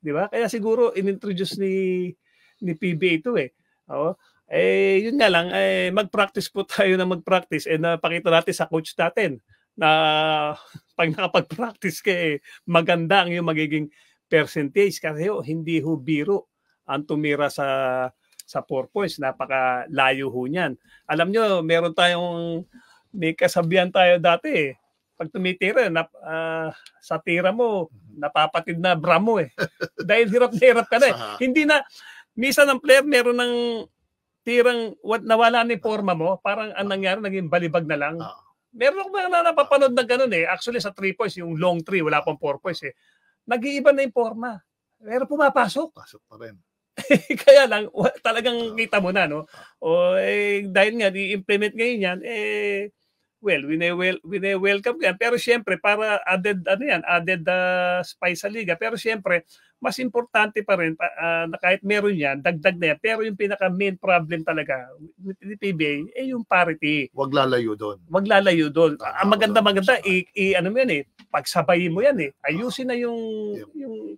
'di ba? Kaya siguro inintroduce ni PBA ito eh. Oo. Yun nga lang, mag-practice po tayo na mag-practice and napakita natin sa coach natin na pag nakapag-practice ka maganda ang iyong magiging percentage kasi hindi ho biro ang tumira sa 4 points. Napakalayo ho niyan. Alam nyo, may kasabihan tayo dati eh. Pag tumitira, sa tira mo, napapatid na bra mo eh. Dahil hirap na hirap ka na eh. Hindi na, minsan ang player meron ng tirang nawala na yung forma mo, parang ang nangyari, naging balibag na lang. Meron ako na napapanood ng ganun eh. Actually sa 3 points, yung long 3, wala pang 4 points eh. Nag-iiba na yung forma. Pero pumapasok. Pasok pa rin. Kaya lang, talagang kita mo na, no? Dahil nga, i-implement ngayon yan, well, welcome yan. Pero siyempre, para added spice sa liga. Pero siyempre, mas importante pa rin na kahit meron yan, dagdag na yan. Pero yung pinaka-main problem talaga with the PBA, yung parity. Wag lalayo doon. Wag lalayo doon. Ang maganda, ano mo yan eh, pagsabayin mo yan eh. Ayusin na yung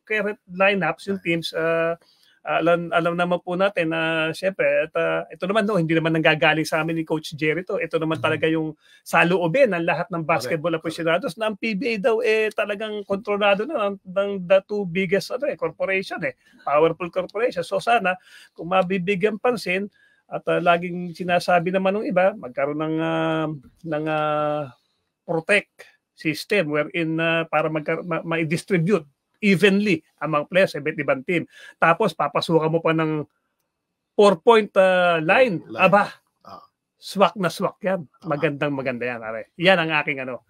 current lineups, yung teams, alam naman po natin na siyempre ito naman hindi naman nanggagaling sa amin ni Coach Jerry to. Ito naman talaga yung saloobin ng lahat ng basketball aficionados na ang PBA daw talagang kontrolado na ng the two biggest corporation powerful corporation. So sana kung mabibigyan pansin at laging sinasabi naman ng iba magkaroon ng protect system wherein para ma-distribute evenly among players sa iba't ibang team. Tapos papasukan mo pa ng 4-point line. Aba, swak na swak yan. Maganda yan. Yan ang aking ano.